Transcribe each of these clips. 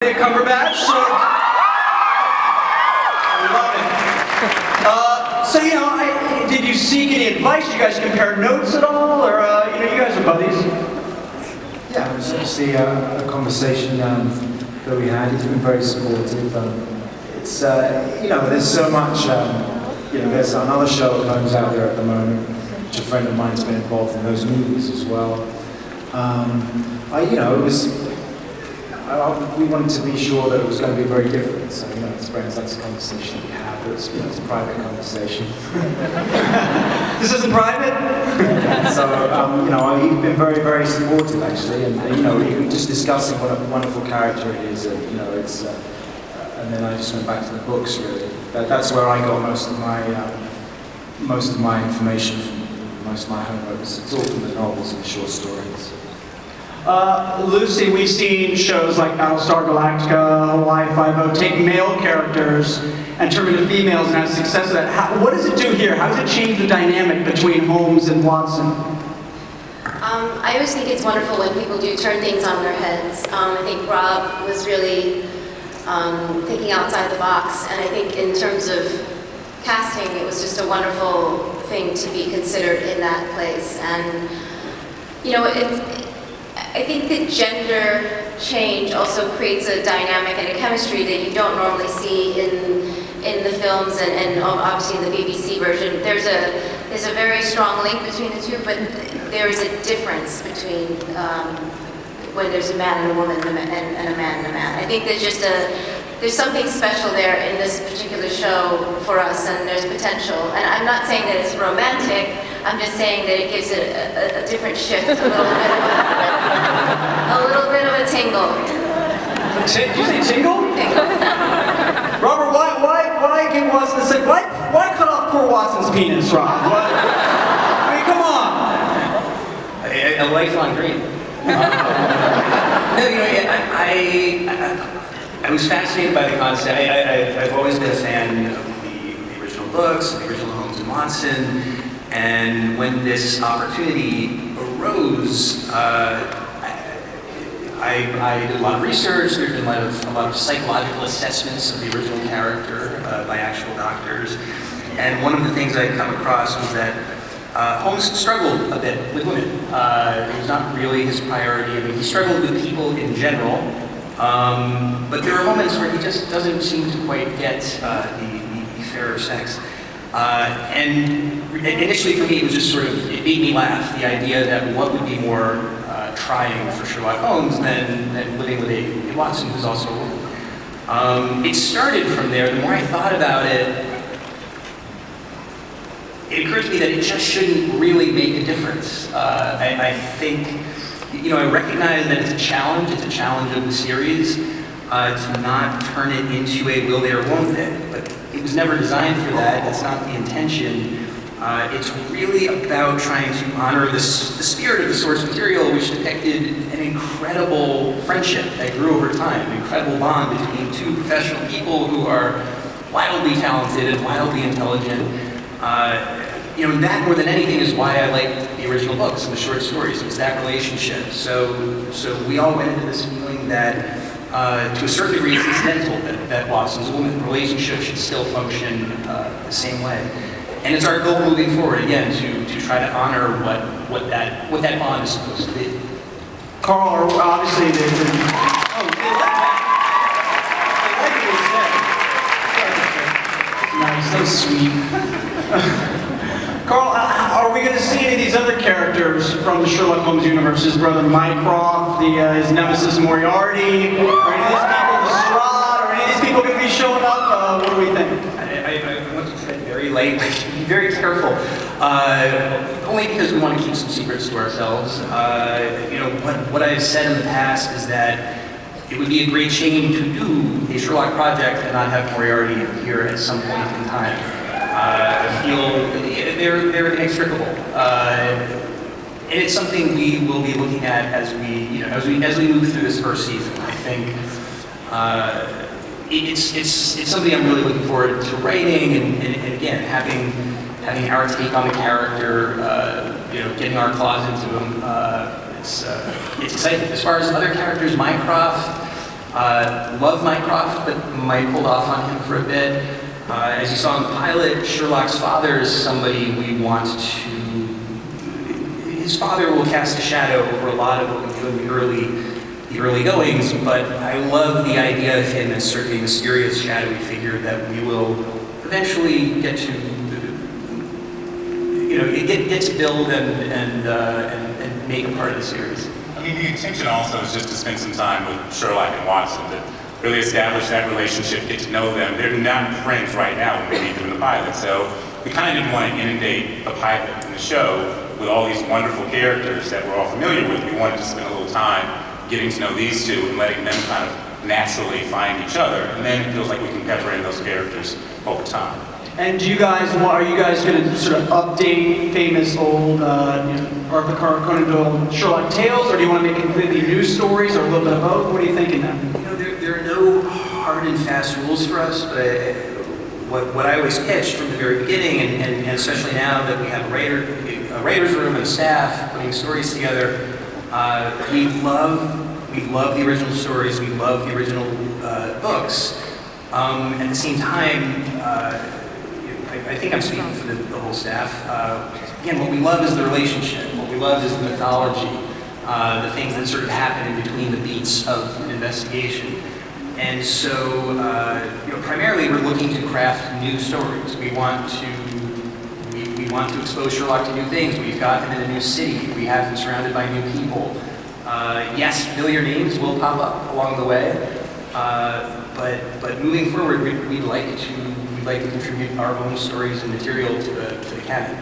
Cumberbatch, so I love it. So did you seek any advice? Did you guys compare notes at all, or you guys are buddies? Yeah, it was obviously a conversation that we had. He's been very supportive. It's there's so much. There's another show that comes out there at the moment, which a friend of mine's been involved in those movies as well. We wanted to be sure that it was going to be very different. So, that's a conversation that we have. It's a private conversation. This isn't private? So, he's been very, very supportive, actually. And, we were just discussing what a wonderful character it is. And then I just went back to the books, really. That's where I got most of my information from, most of my homework. It's all from the novels and the short stories. Lucy, we've seen shows like Battlestar Galactica, Hawaii Five-0 take male characters and turn them into females and have success with that. What does it do here? How does it change the dynamic between Holmes and Watson? I always think it's wonderful when people do turn things on their heads. I think Rob was really thinking outside the box, and I think in terms of casting, it was just a wonderful thing to be considered in that place. And I think that gender change also creates a dynamic and a chemistry that you don't normally see in the films and obviously in the BBC version. There's a very strong link between the two, but there is a difference between when there's a man and a woman and a man and a man. I think there's something special there in this particular show for us, and there's potential. And I'm not saying that it's romantic. I'm just saying that it gives it a different shift, a little bit of a tingle. Did you say tingle? Tingle. Robert, why give Watson the why cut off poor Watson's penis, Rob? I mean, come on. A lifelong dream. I was fascinated by the concept. I've always been a fan of the original books, the original Holmes and Watson. And when this opportunity arose, I did a lot of research. There's been a lot of psychological assessments of the original character by actual doctors. And one of the things I'd come across was that Holmes struggled a bit with women. It was not really his priority. I mean, he struggled with people in general, but there are moments where he just doesn't seem to quite get the fairer sex. And initially for me, it was just it made me laugh, the idea that what would be more trying for Sherlock Holmes than living with a Watson who's also a woman. It started from there. The more I thought about it, it occurred to me that it just shouldn't really make a difference. I think, I recognize that it's a challenge of the series to not turn it into a will they or won't they, but it was never designed for that. That's not the intention. It's really about trying to honor the spirit of the source material, which depicted an incredible friendship that grew over time, an incredible bond between two professional people who are wildly talented and wildly intelligent. That more than anything is why I liked the original books and the short stories. It was that relationship. So we all went into this feeling that, to a certain degree, it's incidental that Watson's a woman. The relationship should still function the same way. And it's our goal moving forward, again, to try to honor what that bond is supposed to be. Carl, obviously they like what you said. Nice, so sweet. Carl, are we going to see any of these other characters from the Sherlock Holmes universe? His brother Mycroft, his nemesis Moriarty, or any of these people, Lestrade, or any of these people going to be showing up? What do we think? I want to tread very lightly, be very careful. Only because we want to keep some secrets to ourselves. What I've said in the past is that it would be a great shame to do a Sherlock project and not have Moriarty appear at some point in time. I feel they're inextricable, and it's something we will be looking at as we move through this first season. I think it's something I'm really looking forward to writing, and again having our take on the character, getting our claws into him. It's exciting. As far as other characters, Mycroft, Love Mycroft, but might hold off on him for a bit. As you saw in the pilot, Sherlock's father is somebody we want to... His father will cast a shadow over a lot of what we do in the early goings, but I love the idea of him as sort of a mysterious, shadowy figure that we will eventually get to, get to build and make a part of the series. I mean, the intention also is just to spend some time with Sherlock and Watson, to really establish that relationship, get to know them. They're not friends right now when we meet them in the pilot, so we kind of didn't want to inundate the pilot and the show with all these wonderful characters that we're all familiar with. We wanted to spend a little time getting to know these two and letting them kind of naturally find each other, and then it feels like we can pepper in those characters over time. And are you guys going to sort of update famous old Arthur Conan Doyle Sherlock tales, or do you want to make completely new stories, or a little bit of both? What are you thinking now? There are no hard and fast rules for us, but what I always pitched from the very beginning, and especially now that we have a writer's room and a staff putting stories together, we love the original stories, we love the original books. At the same time, I think I'm speaking for the whole staff. Again, what we love is the relationship. What we love is the mythology, the things that sort of happen in between the beats of an investigation. And so, primarily we're looking to craft new stories. We want to expose Sherlock to new things. We've got him in a new city. We have him surrounded by new people. Yes, familiar names will pop up along the way, but moving forward, we'd like to contribute our own stories and material to the canon.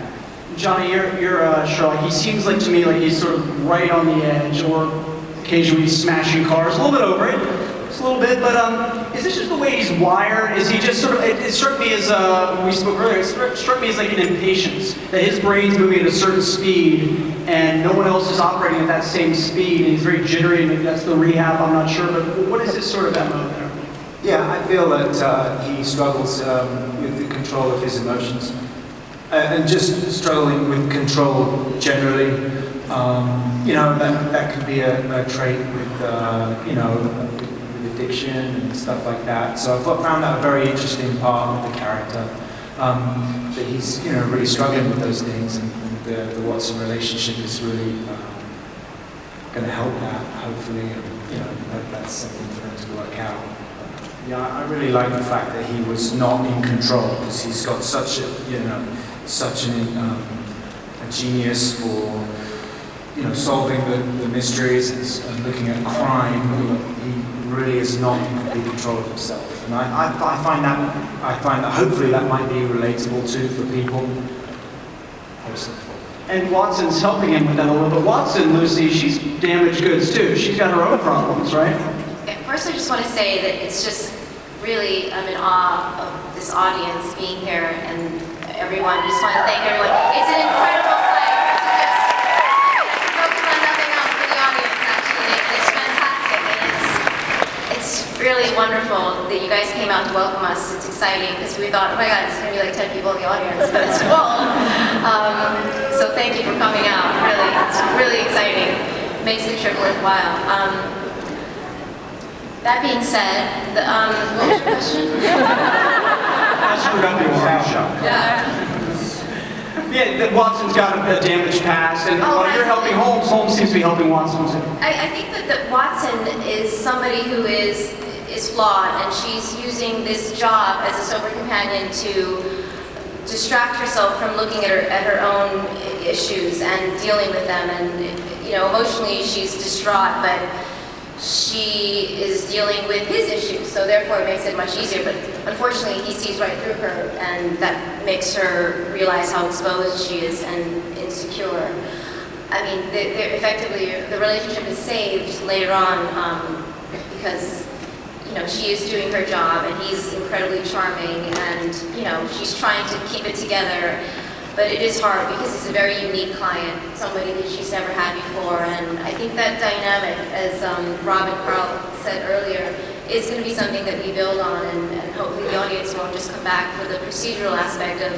Johnny, you're Sherlock. He seems like to me like he's sort of right on the edge, or occasionally smashing cars. A little bit over it. Just a little bit, but is this just the way he's wired? Is he just sort of, it struck me as, we spoke earlier, it struck me as like an impatience, that his brain's moving at a certain speed, and no one else is operating at that same speed, and he's very jittery, and maybe that's the rehab, I'm not sure, but what is his sort of MO there? Yeah, I feel that he struggles with the control of his emotions, and just struggling with control generally. That could be a trait with, addiction and stuff like that. So I found that a very interesting part of the character. That he's, really struggling with those things, and the Watson relationship is really going to help that, hopefully. And, that's something for him to work out. Yeah, I really like the fact that he was not in control, because he's got such a genius for solving the mysteries and looking at crime. He really is not in complete control of himself, and I find that hopefully that might be relatable too for people. And Watson's helping him with that a little bit. Watson, Lucy, she's damaged goods too. She's got her own problems, right? Yeah, first, I just want to say that it's just really, I'm in awe of this audience being here, and everyone. I just want to thank everyone. It's an incredible sight to just focus on nothing else but the audience. Actually, it's fantastic, and it's really wonderful that you guys came out to welcome us. It's exciting because we thought, oh my God, it's going to be like 10 people in the audience, but it's full. So thank you for coming out. Really, it's really exciting. It makes the trip worthwhile. That being said, what was your question? I screwed up your show. Yeah, Watson's got a damaged past, and while you're helping Holmes, Holmes seems to be helping Watson too. I think that Watson is somebody who is flawed, and she's using this job as a sober companion to distract herself from looking at her own issues and dealing with them. And emotionally she's distraught, but she is dealing with his issues, so therefore it makes it much easier. But unfortunately, he sees right through her, and that makes her realize how exposed she is and insecure. I mean, effectively, the relationship is saved later on because she is doing her job, and he's incredibly charming, and she's trying to keep it together. But it is hard because he's a very unique client, somebody that she's never had before. And I think that dynamic, as Rob and Carl said earlier, is going to be something that we build on, and hopefully the audience won't just come back for the procedural aspect of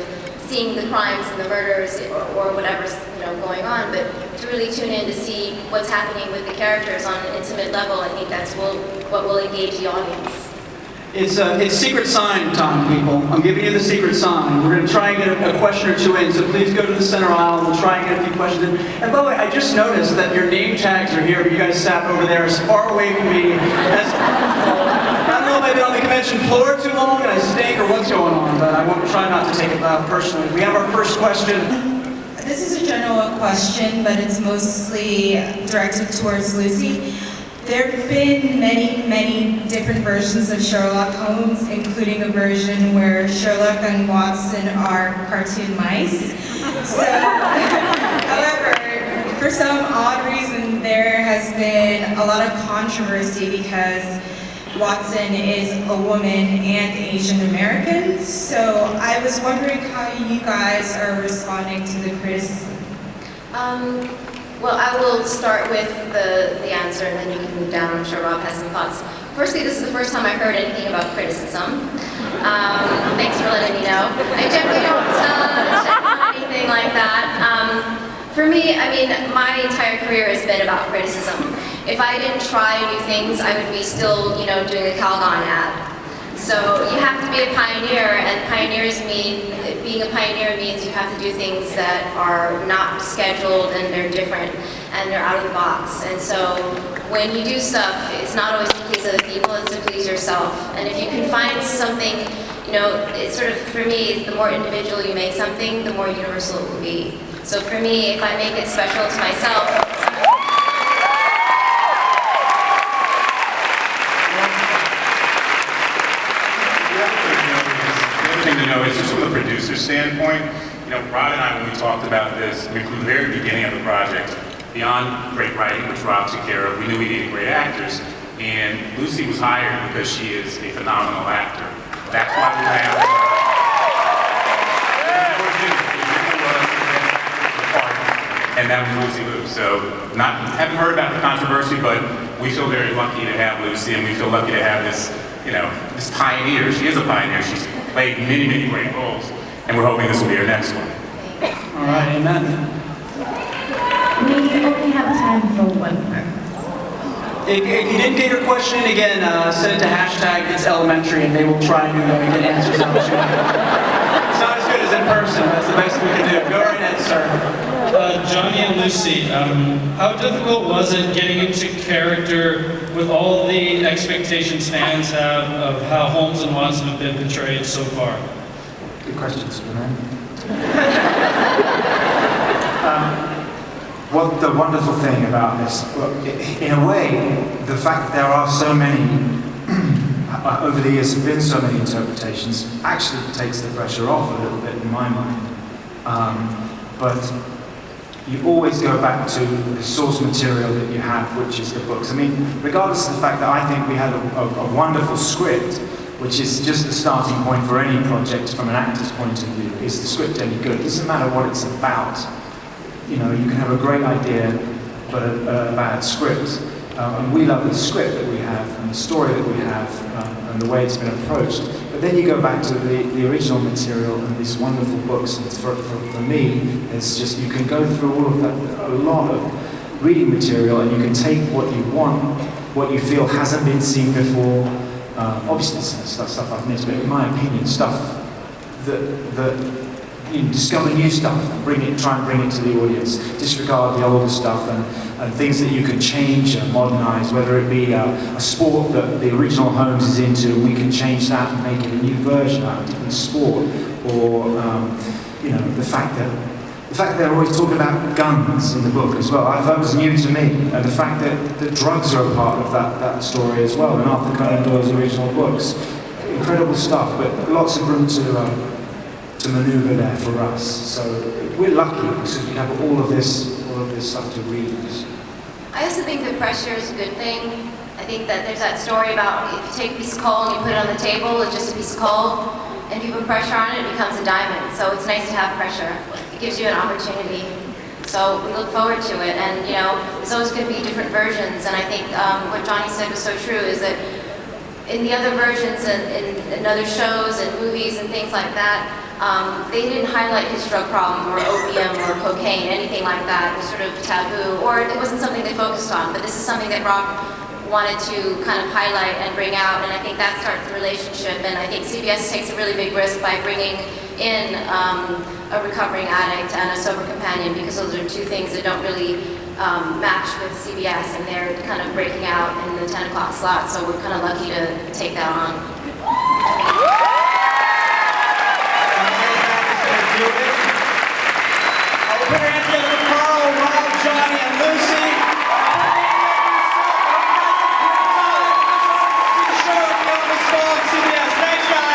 seeing the crimes and the murders or whatever's going on, but to really tune in to see what's happening with the characters on an intimate level. I think that's what will engage the audience. It's secret sign time, people. I'm giving you the secret sign. We're going to try and get a question or two in, so please go to the center aisle. We'll try and get a few questions in. And by the way, I just noticed that your name tags are here, but you guys sat over there as far away from me as I don't know if I've been on the convention floor too long and I stink or what's going on, but I won't try not to take it personally. We have our first question. This is a general question, but it's mostly directed towards Lucy. There have been many, many different versions of Sherlock Holmes, including a version where Sherlock and Watson are cartoon mice. So, however, for some odd reason, there has been a lot of controversy because Watson is a woman and Asian American. So I was wondering how you guys are responding to the criticism. Well, I will start with the answer, and then you can move down. I'm sure Rob has some thoughts. Firstly, this is the first time I heard anything about criticism. Thanks for letting me know. I generally don't check on anything like that. For me, I mean, my entire career has been about criticism. If I didn't try new things, I would be still, doing a Calgon ad. So you have to be a pioneer, and being a pioneer means you have to do things that are not scheduled and they're different and they're out of the box. And so when you do stuff, it's not always to please other people, it's to please yourself. And if you can find something, it's sort of, for me, the more individual you make something, the more universal it will be. So for me, if I make it special to myself, To know is just from the producer standpoint, Rob and I, when we talked about this, from the very beginning of the project, beyond great writing, which Rob took care of, we knew we needed great actors, and Lucy was hired because she is a phenomenal actor. That's why we have and that was Lucy Liu. So, haven't heard about the controversy, but we feel very lucky to have Lucy, and we feel lucky to have this, this pioneer. She is a pioneer. She's played many, many great roles, and we're hoping this will be her next one. All right, amen. We only have time for one more. If you didn't get your question in again, send it to #It'sElementary, and they will try to get answers out to you. It's not as good as in person. That's the best we can do. Go right ahead, sir. Johnny and Lucy, how difficult was it getting into character with all the expectations fans have of how Holmes and Watson have been portrayed so far? Good questions, man. What the wonderful thing about this, well, in a way, the fact that there are so many, over the years have been so many interpretations, actually takes the pressure off a little bit in my mind. But you always go back to the source material that you have, which is the books. I mean, regardless of the fact that I think we had a wonderful script, which is just the starting point for any project from an actor's point of view. Is the script any good? It doesn't matter what it's about. You can have a great idea, but a bad script. And we love the script that we have, and the story that we have, and the way it's been approached. But then you go back to the original material and these wonderful books, and for me, it's just, you can go through all of that, a lot of reading material, and you can take what you want, what you feel hasn't been seen before. Obviously, stuff I've missed, but in my opinion, stuff that you discover new stuff and try and bring it to the audience. Disregard the older stuff and things that you can change and modernize, whether it be a sport that the original Holmes is into, we can change that and make it a new version of a different sport. Or the fact that they're always talking about guns in the book as well. That was new to me. And the fact that drugs are a part of that story as well in Arthur Conan Doyle's original books. Incredible stuff, but lots of room to maneuver there for us. So we're lucky because we have all of this stuff to read. I also think that pressure is a good thing. I think that there's that story about if you take a piece of coal and you put it on the table, it's just a piece of coal, and you put pressure on it, it becomes a diamond. So it's nice to have pressure. It gives you an opportunity. So we look forward to it, and there's always going to be different versions. And I think what Johnny said was so true is that in the other versions and in other shows and movies and things like that, they didn't highlight his drug problem or opium or cocaine, anything like that. It was sort of taboo, or it wasn't something they focused on. But this is something that Rob wanted to kind of highlight and bring out, and I think that starts the relationship. And I think CBS takes a really big risk by bringing in a recovering addict and a sober companion, because those are two things that don't really match with CBS, and they're kind of breaking out in the 10 o'clock slot, so we're kind of lucky to take that on.